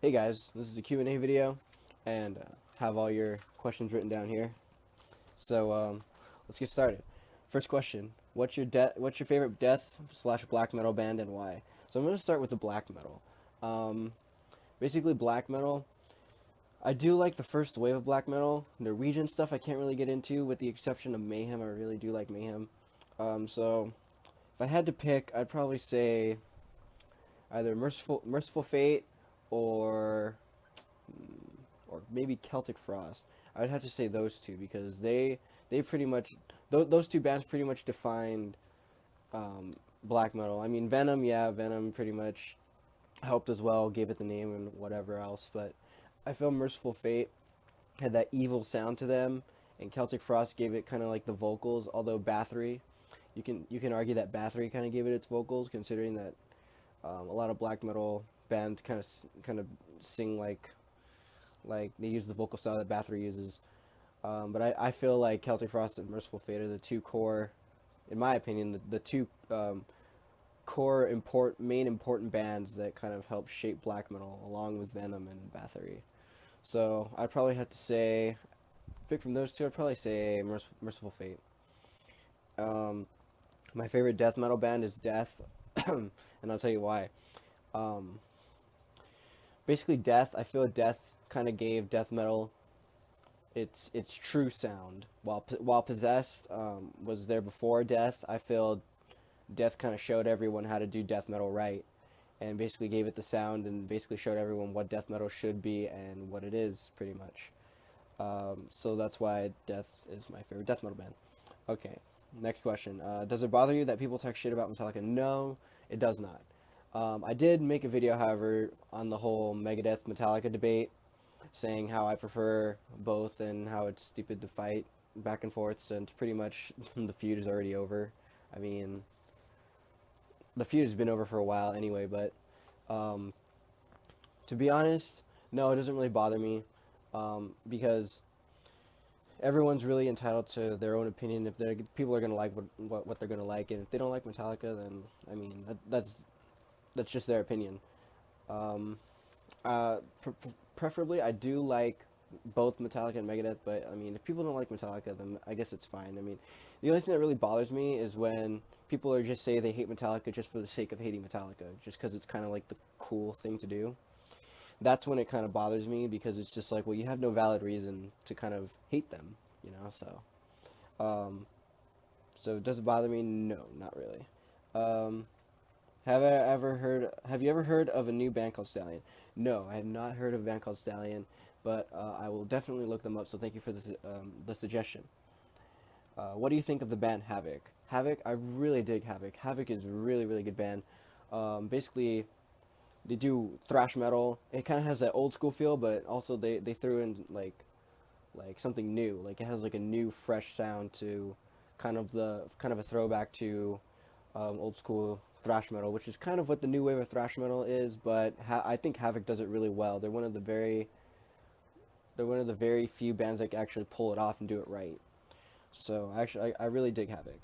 Hey guys, this is a Q&A video, and have all your questions written down here. So let's get started. First question: What's your favorite death slash black metal band and why? So I'm gonna start with the black metal. Um, Basically, black metal. I do like the first wave of black metal. Norwegian stuff I can't really get into, with the exception of Mayhem. I really do like Mayhem. So if I had to pick, I'd probably say either Merciful Fate or or maybe Celtic Frost. I would have to say those two because they pretty much those two bands pretty much defined black metal. I mean Venom, yeah, Venom pretty much helped as well, gave it the name and whatever else. But I feel Merciful Fate had that evil sound to them, and Celtic Frost gave it kind of like the vocals. Although Bathory, you can argue that Bathory kind of gave it its vocals, considering that a lot of black metal bands kind of sing like they use the vocal style that Bathory uses. But I feel like Celtic Frost and Merciful Fate are the two core, in my opinion, the two core main important bands that kind of help shape black metal, along with Venom and Bathory. So I'd probably have to say, pick from those two. I'd probably say Merciful Fate. Um, my favorite death metal band is Death, and I'll tell you why. Um, Basically, Death. I feel Death kind of gave death metal its true sound. While Possessed was there before Death, I feel Death kind of showed everyone how to do death metal right, and basically gave it the sound and basically showed everyone what death metal should be and what it is pretty much. So that's why Death is my favorite death metal band. Okay, next question. Does it bother you that people talk shit about Metallica? No, it does not. I did make a video, however, on the whole Megadeth Metallica debate, saying how I prefer both and how it's stupid to fight back and forth since pretty much the feud is already over. I mean, the feud has been over for a while anyway, but um, to be honest, no, it doesn't really bother me because everyone's really entitled to their own opinion. If people are gonna like what they're gonna like, and if they don't like Metallica, then I mean that's just their opinion. Um, Preferably, I do like both Metallica and Megadeth, but I mean, if people don't like Metallica, then I guess it's fine. I mean, the only thing that really bothers me is when people are just say they hate Metallica just for the sake of hating Metallica, just because it's kind of like the cool thing to do. That's when it kind of bothers me because it's just like, well, you have no valid reason to kind of hate them, you know. Um, so does it bother me? No, not really. Um, Have you ever heard of a new band called Stallion? No, I have not heard of a band called Stallion, but I will definitely look them up. So thank you for the suggestion. What do you think of the band Havoc? Havoc, I really dig Havoc. Havoc is a really really good band. Basically, they do thrash metal. It kind of has that old school feel, but also they threw in like something new. Like it has like a new fresh sound to kind of a throwback to old school thrash metal, which is kind of what the new wave of thrash metal is. But I think Havoc does it really well. They're one of the very few bands that actually pull it off and do it right. So actually, I really dig Havoc.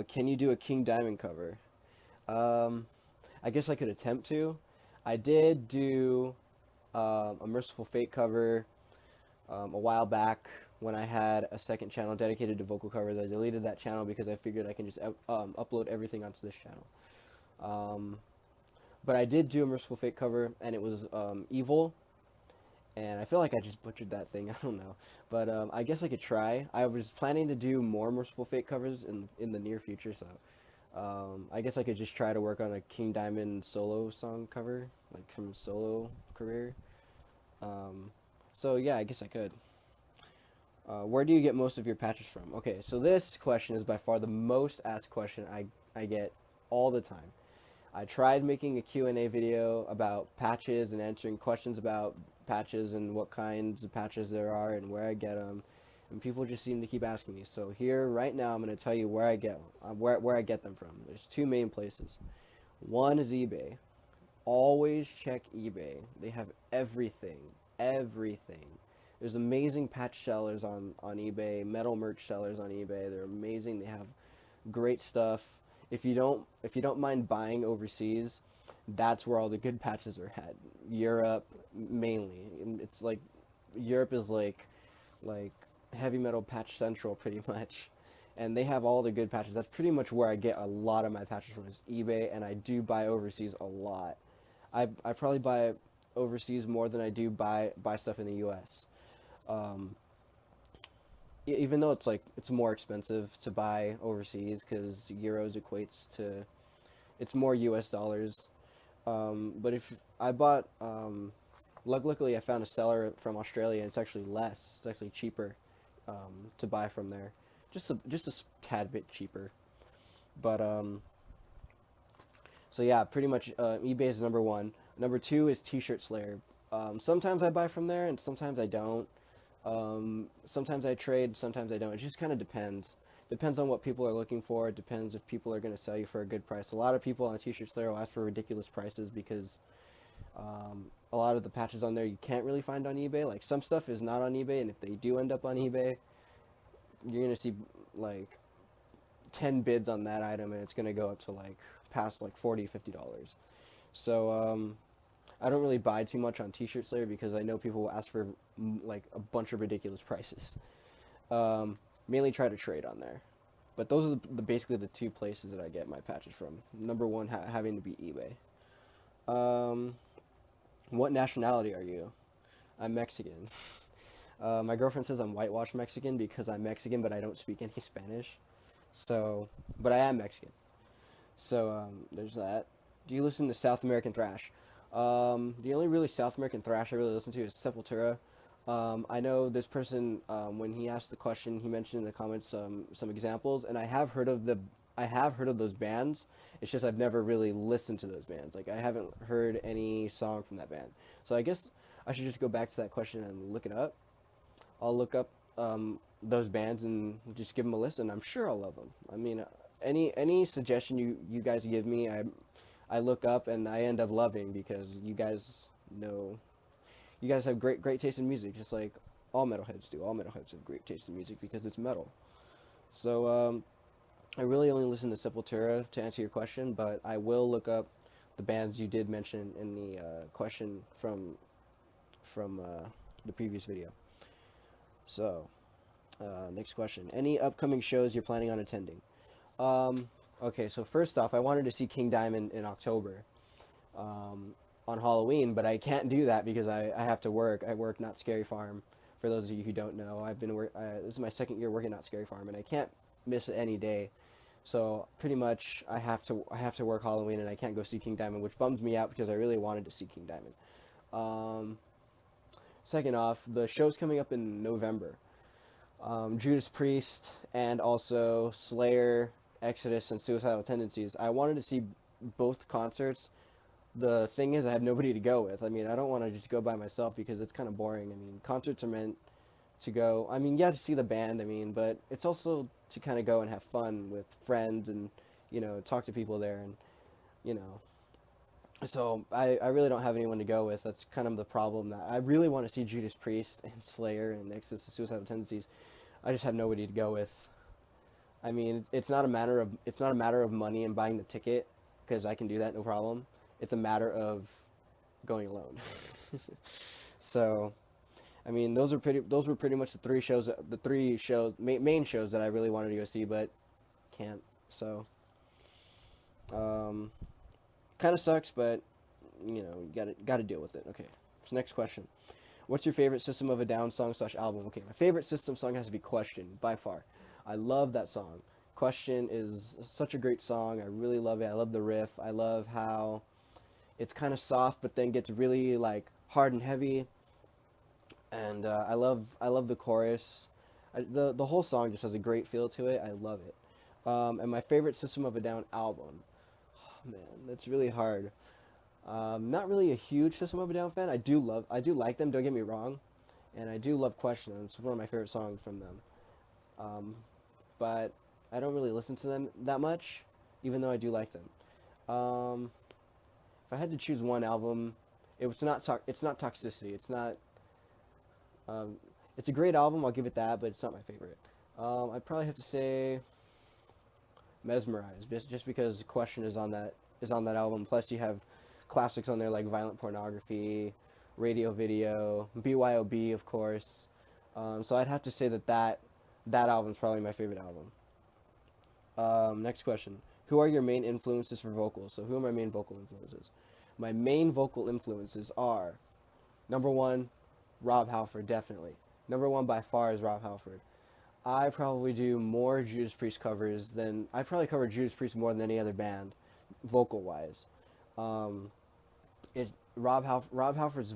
Can you do a King Diamond cover? Um, I guess I could attempt to. I did do a Merciful Fate cover a while back when I had a second channel dedicated to vocal covers. I deleted that channel because I figured I can just upload everything onto this channel. Um, but I did do a Merciful Fate cover, and it was Evil, and I feel like I just butchered that thing. I don't know, but I guess I could try. I was planning to do more Merciful Fate covers in the near future, so I guess I could just try to work on a King Diamond solo song cover, like from solo career. Um, so yeah, I guess I could. Where do you get most of your patches from? Okay, so this question is by far the most asked question I get all the time. I tried making a Q&A video about patches and answering questions about patches and what kinds of patches there are and where I get them, and people just seem to keep asking me. So here, right now, I'm going to tell you where I get them from. There's two main places. One is eBay. Always check eBay. They have everything, everything. There's amazing patch sellers on eBay, metal merch sellers on eBay. They're amazing. They have great stuff. If you don't mind buying overseas, that's where all the good patches are at. Europe mainly. And it's like Europe is like heavy metal patch central pretty much. And they have all the good patches. That's pretty much where I get a lot of my patches from is eBay, and I do buy overseas a lot. I probably buy overseas more than I do buy stuff in the US. Um, Even though it's more expensive to buy overseas because euros equates to it's more US dollars. But if I bought, luckily I found a seller from Australia, and it's actually less. It's actually cheaper to buy from there, just a tad bit cheaper. But so yeah, pretty much eBay is number one. Number two is T-shirt Slayer. Sometimes I buy from there, and sometimes I don't. Sometimes I trade, sometimes I don't. It just kind of depends. Depends on what people are looking for. It depends if people are going to sell you for a good price. A lot of people on T-shirt Slayer will ask for ridiculous prices because a lot of the patches on there you can't really find on eBay. Like some stuff is not on eBay, and if they do end up on eBay, you're going to see like 10 bids on that item, and it's going to go up to like past like $40, $50. So I don't really buy too much on T-shirt Slayer because I know people will ask for like a bunch of ridiculous prices. Mainly try to trade on there, but those are basically the two places that I get my patches from. Number one having to be eBay. What nationality are you? I'm Mexican. My girlfriend says I'm whitewashed Mexican because I'm Mexican, but I don't speak any Spanish. So, but I am Mexican. So there's that. Do you listen to South American thrash? The only really South American thrash I really listen to is Sepultura. I know this person, when he asked the question, he mentioned in the comments some examples, and I have heard of those bands. It's just I've never really listened to those bands. Like I haven't heard any song from that band. So I guess I should just go back to that question and look it up. I'll look up those bands and just give them a listen. I'm sure I'll love them. I mean, any suggestion you guys give me, I look up and I end up loving because you guys know. You guys have great taste in music, just like all metalheads do. All metalheads have great taste in music because it's metal. So I really only listen to Sepultura to answer your question, but I will look up the bands you did mention in the question from the previous video. So next question: any upcoming shows you're planning on attending? Okay, so first off, I wanted to see King Diamond in October. On Halloween, but I can't do that because I have to work. I work Not Scary Farm. For those of you who don't know, this is my second year working Not Scary Farm, and I can't miss any day. So pretty much I have to work Halloween, and I can't go see King Diamond, which bums me out because I really wanted to see King Diamond. Second off, the show's coming up in November. Judas Priest and also Slayer, Exodus, and Suicidal Tendencies. I wanted to see both concerts. The thing is, I have nobody to go with. I mean, I don't want to just go by myself because it's kind of boring. I mean, concerts are meant to go. I mean, yeah, to see the band. I mean, but it's also to kind of go and have fun with friends and talk to people there and you know. So I really don't have anyone to go with. That's kind of the problem. That I really want to see Judas Priest and Slayer and Exodus and Suicidal Tendencies. I just have nobody to go with. I mean, it's not a matter of money and buying the ticket because I can do that no problem. It's a matter of going alone. So, I mean, those were pretty much the three main shows that I really wanted to go see, but can't. So, kind of sucks, but you gotta deal with it. Okay. So next question: what's your favorite System of a Down song / album? Okay, my favorite System song has to be Question by far. I love that song. Question is such a great song. I really love it. I love the riff. I love how it's kind of soft, but then gets really like hard and heavy. And I love the chorus. The whole song just has a great feel to it. I love it. And my favorite System of a Down album. Oh, man, that's really hard. Not really a huge System of a Down fan. I do like them. Don't get me wrong, and I do love Question. It's one of my favorite songs from them. But I don't really listen to them that much, even though I do like them. If I had to choose one album, it's not Toxicity. It's not. It's a great album. I'll give it that, but it's not my favorite. I'd probably have to say Mesmerized, just because Question is on that album. Plus, you have classics on there like Violent Pornography, Radio Video, BYOB, of course. So I'd have to say that album's probably my favorite album. Next question. Who are your main influences for vocals? So who are my main vocal influences? My main vocal influences are, number one, Rob Halford, definitely. Number one by far is Rob Halford. I probably do more Judas Priest covers than, I probably cover Judas Priest more than any other band, vocal-wise. Um, Rob Halford's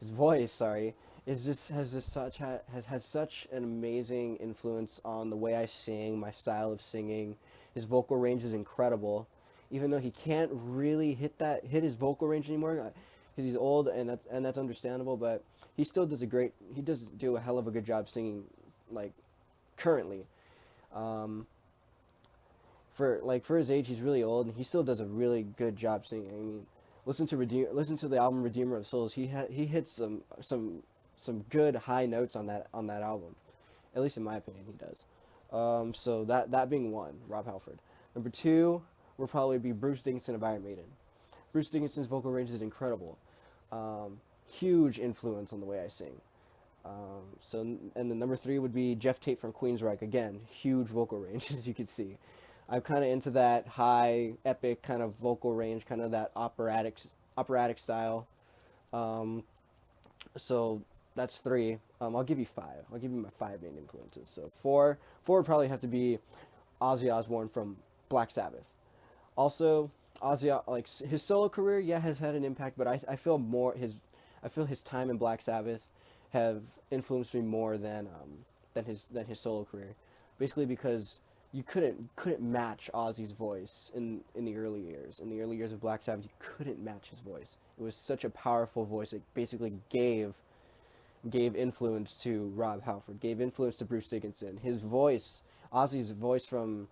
his voice, sorry, is just has had such an amazing influence on the way I sing, my style of singing. His vocal range is incredible, even though he can't really hit his vocal range anymore because he's old, and that's understandable. But he does do a hell of a good job singing, like currently. Um, for his age, he's really old, and he still does a really good job singing. I mean, listen to the album Redeemer of Souls. He hits some good high notes on that album. At least in my opinion, he does. So that being one, Rob Halford. Number two will probably be Bruce Dickinson of Iron Maiden. Bruce Dickinson's vocal range is incredible. Huge influence on the way I sing. And then number three would be Jeff Tate from Queensryche. Again, huge vocal range, as you can see. I'm kind of into that high, epic kind of vocal range, kind of that operatic style. So that's three. I'll give you five. I'll give you my five main influences. So four would probably have to be Ozzy Osbourne from Black Sabbath. Also, like his solo career, yeah, has had an impact, but I feel his time in Black Sabbath have influenced me more than his solo career. Basically because you couldn't match Ozzy's voice in the early years. In the early years of Black Sabbath, you couldn't match his voice. It was such a powerful voice. It basically gave influence to Rob Halford, gave influence to Bruce Dickinson. His voice, Ozzy's voice from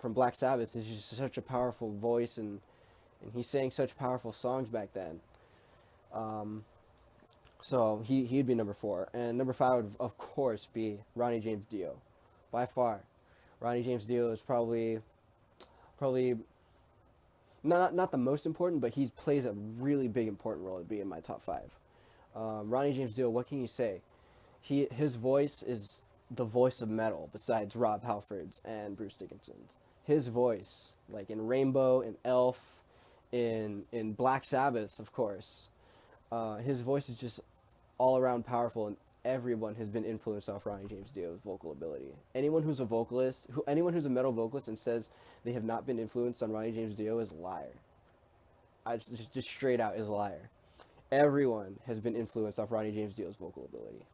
Black Sabbath, is just such a powerful voice, and he sang such powerful songs back then. So he'd be number four, and number five would of course be Ronnie James Dio, by far. Ronnie James Dio is probably not the most important, but he plays a really big important role to be in my top five. Ronnie James Dio, what can you say? His voice is the voice of metal, besides Rob Halford's and Bruce Dickinson's. His voice, like in Rainbow, in Elf, in Black Sabbath, of course. His voice is just all around powerful, and everyone has been influenced off Ronnie James Dio's vocal ability. Anyone who's a metal vocalist and says they have not been influenced on Ronnie James Dio is a liar. Just straight out is a liar. Everyone has been influenced off Ronnie James Dio's vocal ability.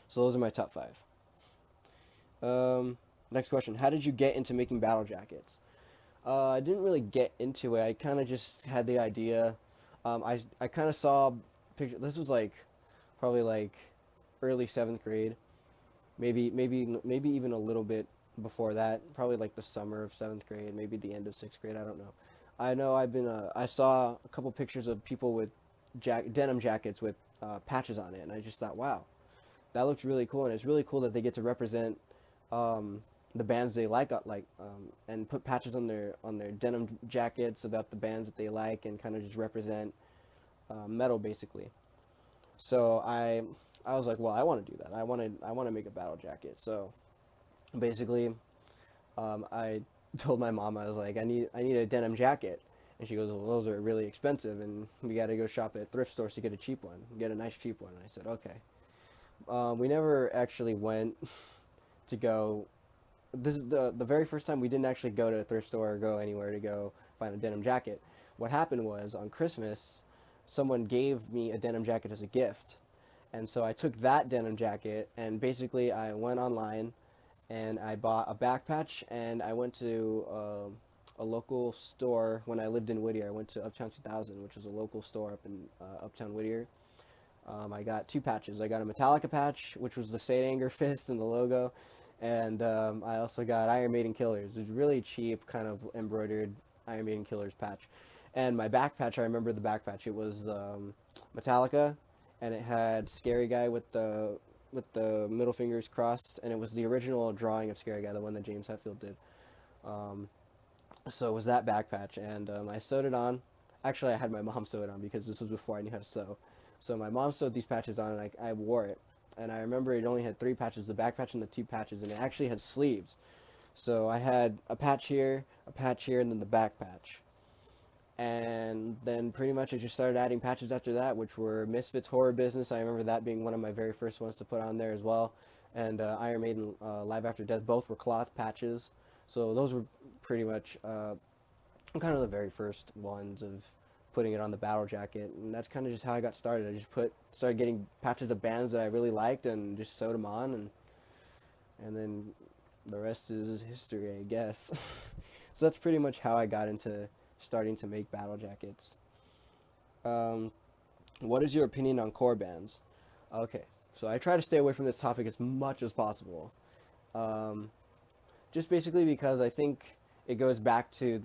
So those are my top five. Next question. How did you get into making battle jackets? I didn't really get into it. I kind of just had the idea. I kind of saw picture. This was probably early 7th grade, maybe even a little bit before that. Probably like the summer of 7th grade, maybe the end of 6th grade. I don't know. I know I saw a couple pictures of people with denim jackets with patches on it, and I just thought, wow, that looks really cool, and it's really cool that they get to represent the bands they like, and put patches on their denim jackets about the bands that they like, and kind of just represent metal basically. So I was like, well, I want to do that. I want to make a battle jacket. So basically, I told my mom, I was like, I need a denim jacket, and she goes, well, those are really expensive, and we got to go shop at thrift stores to get a cheap one, get a nice cheap one. And I said, okay. We never actually went to go. This is the very first time we didn't actually go to a thrift store or go anywhere to go find a denim jacket. What happened was, on Christmas, someone gave me a denim jacket as a gift, and so I took that denim jacket, and basically I went online and I bought a back patch, and I went to a local store when I lived in Whittier. I went to Uptown 2000, which was a local store up in Uptown Whittier. I got two patches. I got a Metallica patch, which was the Saint Anger fist and the logo, and I also got Iron Maiden Killers. It was really cheap, kind of embroidered Iron Maiden Killers patch. And my back patch, I remember the back patch. It was Metallica, and it had Scary Guy with the middle fingers crossed, and it was the original drawing of Scary Guy, the one that James Hetfield did. So it was that back patch, and I sewed it on. Actually, I had my mom sew it on because this was before I knew how to sew. So my mom sewed these patches on, and I wore it. And I remember it only had three patches, the back patch and the two patches, and it actually had sleeves. So I had a patch here, and then the back patch. And then pretty much I just started adding patches after that, which were Misfits Horror Business. I remember that being one of my very first ones to put on there as well. And Iron Maiden Live After Death, both were cloth patches. So those were pretty much kind of the very first ones of putting it on the battle jacket. And that's kind of just how I got started. I just started getting patches of bands that I really liked and just sewed them on. And then the rest is history, I guess. So that's pretty much how I got into starting to make battle jackets. Um, what is your opinion on core bands? Okay, so I try to stay away from this topic as much as possible. Um, just basically because I think it goes back to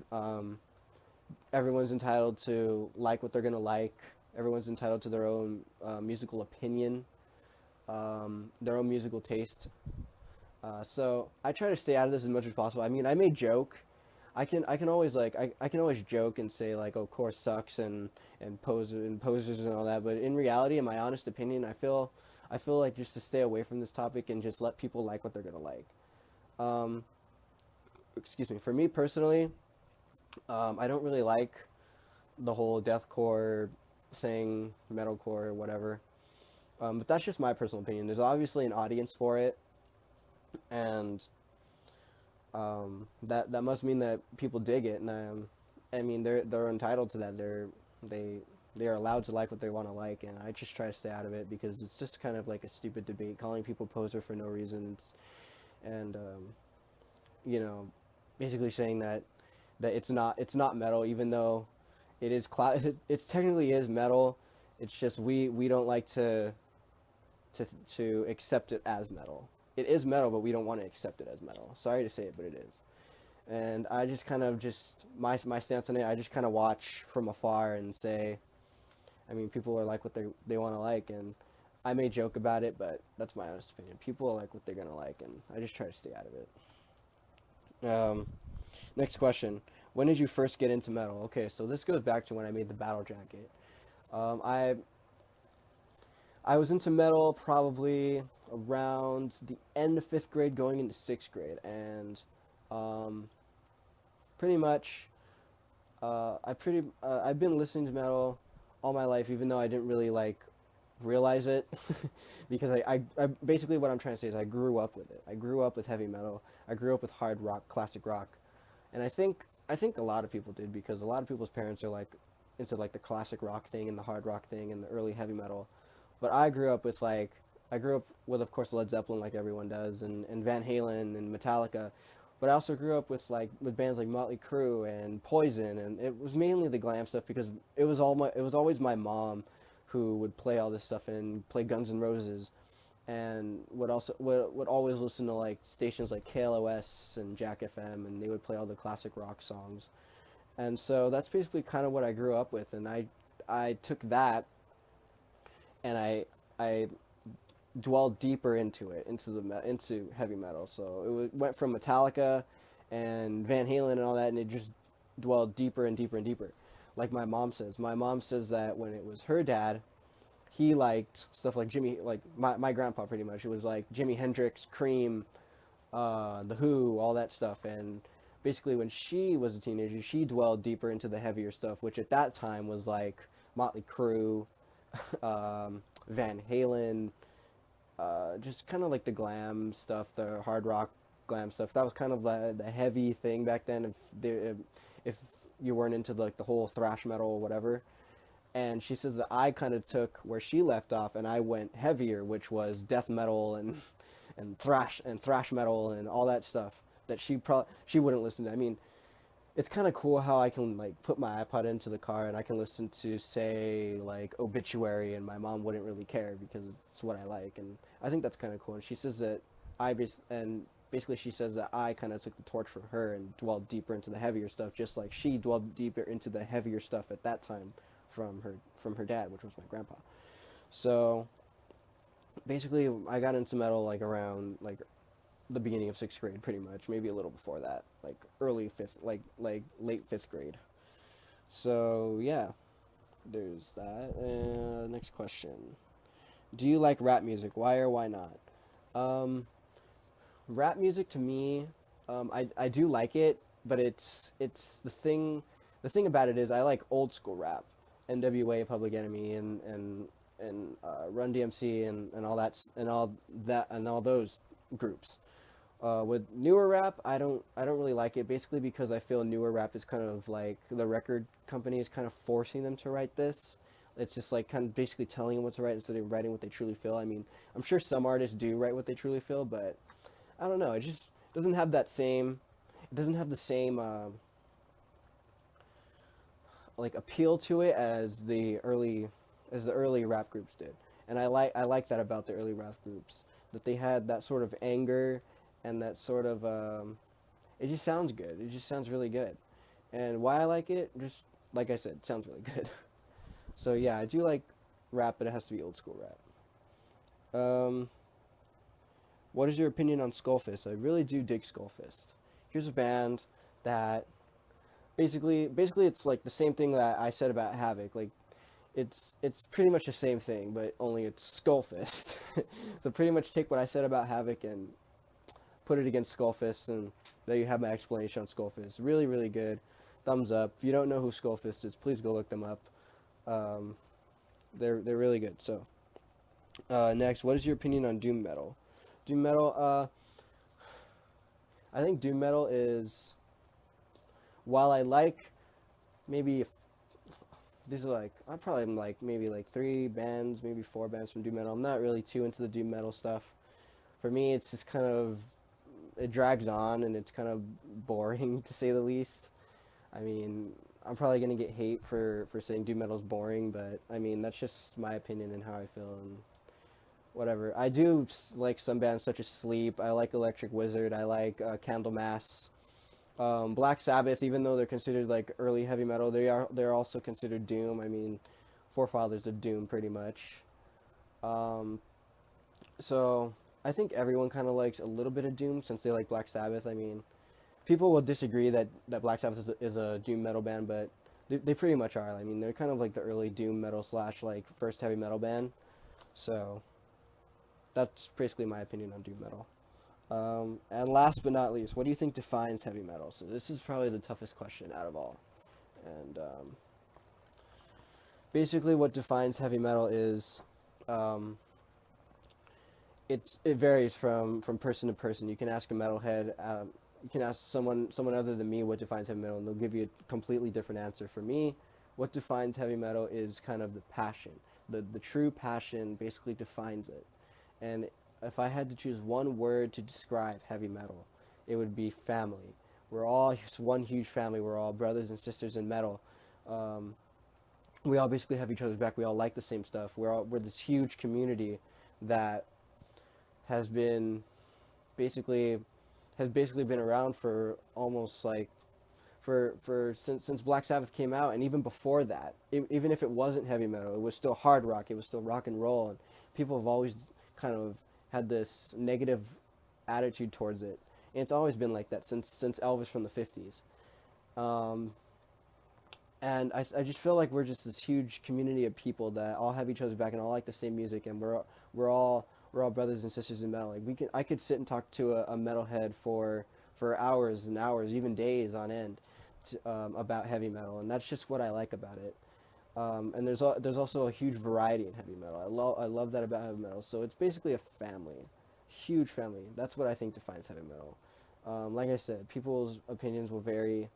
everyone's entitled to like what they're gonna like. Everyone's entitled to their own musical opinion, their own musical taste. So I try to stay out of this as much as possible. I mean, I may joke. I can always I can always joke and say like, oh, Core sucks and posers and all that. But in reality, in my honest opinion, I feel like just to stay away from this topic and just let people like what they're gonna like. Um, excuse me. For me personally, I don't really like the whole deathcore thing, metalcore, whatever. But that's just my personal opinion. There's obviously an audience for it, and that must mean that people dig it, and I mean they're entitled to that. They they are allowed to like what they want to like, and I just try to stay out of it because it's just kind of like a stupid debate, calling people poser for no reason, and you know, basically saying that it's not metal, even though it is it technically is metal. It's just we don't like to accept it as metal. It is metal, but we don't want to accept it as metal. Sorry to say it, but it is. And I just kind of just my stance on it. I just kind of watch from afar and say, I mean, people are like what they want to like, and I may joke about it, but that's my honest opinion. People are like what they're gonna like, and I just try to stay out of it. Next question: when did you first get into metal? Okay, so this goes back to when I made the battle jacket. Um, I I was into metal probably around the end of fifth grade, going into sixth grade, and um, pretty much I've been listening to metal all my life, even though I didn't really like realize it, because I basically what I'm trying to say is I grew up with it. I grew up with heavy metal. I grew up with hard rock, classic rock, and I think a lot of people did because a lot of people's parents are like into like the classic rock thing and the hard rock thing and the early heavy metal. But I grew up with of course Led Zeppelin like everyone does and Van Halen and Metallica. But I also grew up with with bands like Motley Crue and Poison, and it was mainly the glam stuff because it was always my mom who would play all this stuff and play Guns N' Roses, and would always listen to like stations like KLOS and Jack FM, and they would play all the classic rock songs. And so that's basically kind of what I grew up with, and I took that and I dwelled deeper into it, into heavy metal. So went from Metallica and Van Halen and all that, and it just dwelled deeper and deeper and deeper. Like my mom says. My mom says that when it was her dad, he liked stuff like my grandpa pretty much. It was like Jimi Hendrix, Cream, The Who, all that stuff. And basically, when she was a teenager, she dwelled deeper into the heavier stuff, which at that time was like Motley Crue, Van Halen, just kind of like the glam stuff, the hard rock glam stuff. That was kind of the heavy thing back then. If you weren't into like the whole thrash metal or whatever. And she says that I kind of took where she left off, and I went heavier, which was death metal and thrash metal and all that stuff that she wouldn't listen to. I mean, it's kind of cool how I can like put my iPod into the car and I can listen to say like Obituary, and my mom wouldn't really care because it's what I like, and I think that's kind of cool. And she says that basically she says that I kind of took the torch from her and dwelled deeper into the heavier stuff, just like she dwelled deeper into the heavier stuff at that time from her dad, which was my grandpa. So basically, I got into metal like around like the beginning of sixth grade, pretty much, maybe a little before that, like early fifth, like late fifth grade. So yeah, there's that. Next question: do you like rap music? Why or why not? Um, Rap music to me, I do like it, but it's the thing about it is I like old school rap, NWA, Public Enemy, and Run DMC and all that and all those groups. With newer rap, I don't really like it. Basically, because I feel newer rap is kind of like the record company is kind of forcing them to write this. It's just like kind of basically telling them what to write instead of writing what they truly feel. I mean, I'm sure some artists do write what they truly feel, but I don't know. It just doesn't have that same. It doesn't have the same like appeal to it as the early rap groups did. And I like that about the early rap groups, that they had that sort of anger and that sort of it just sounds good. It just sounds really good. And why I like it, just like I said, it sounds really good. So yeah, I do like rap, but it has to be old school rap. What is your opinion on Skullfist? I really do dig Skullfist. Here's a band that basically it's like the same thing that I said about Havoc. Like it's pretty much the same thing, but only it's Skullfist. So pretty much take what I said about Havoc and put it against Skullfist, and there you have my explanation on Skullfist. Really, really good. Thumbs up. If you don't know who Skullfist is, please go look them up. Um, they're really good. So next, what is your opinion on doom metal? Doom metal. I think doom metal is, while I like maybe these are like I probably am like maybe like 3 bands, maybe 4 bands from doom metal. I'm not really too into the doom metal stuff. For me, it's just kind of it drags on and it's kind of boring to say the least. I mean, I'm probably gonna get hate for saying doom metal's boring, but I mean that's just my opinion and how I feel and whatever. I do like some bands such as Sleep. I like Electric Wizard. I like Candlemass. Black Sabbath, even though they're considered like early heavy metal, they're also considered doom. I mean, forefathers of doom, pretty much. Um, so I think everyone kind of likes a little bit of doom since they like Black Sabbath. I mean, people will disagree that Black Sabbath is a doom metal band, but they pretty much are. I mean, they're kind of like the early doom metal slash like first heavy metal band. So that's basically my opinion on doom metal. And last but not least, what do you think defines heavy metal? So this is probably the toughest question out of all. And basically, what defines heavy metal is um, it varies from person to person. You can ask a metalhead, you can ask someone other than me what defines heavy metal, and they'll give you a completely different answer. For me, what defines heavy metal is kind of the passion. The true passion basically defines it. And if I had to choose one word to describe heavy metal, it would be family. We're all one huge family. We're all brothers and sisters in metal. Um, we all basically have each other's back. We all like the same stuff. We're this huge community that has been basically been around for almost like for since Black Sabbath came out, and even before that. Even if it wasn't heavy metal, it was still hard rock. It was still rock and roll, and people have always kind of had this negative attitude towards it, and it's always been like that since Elvis from the 50s. Um, and I just feel like we're just this huge community of people that all have each other's back and all like the same music, and we're all brothers and sisters in metal. Like I could sit and talk to a metalhead for hours and hours, even days on end, about heavy metal, and that's just what I like about it. And there's also a huge variety in heavy metal. I love that about heavy metal. So it's basically a family, huge family. That's what I think defines heavy metal. Like I said, people's opinions will vary,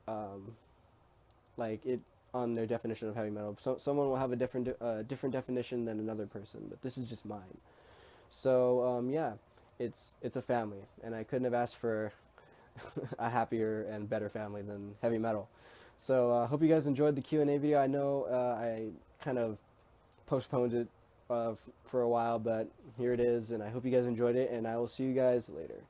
um, like it on their definition of heavy metal. So someone will have a different definition than another person, but this is just mine. So yeah, it's a family, and I couldn't have asked for a happier and better family than heavy metal. So I hope you guys enjoyed the Q&A video. I know I kind of postponed it for a while, but here it is, and I hope you guys enjoyed it, and I will see you guys later.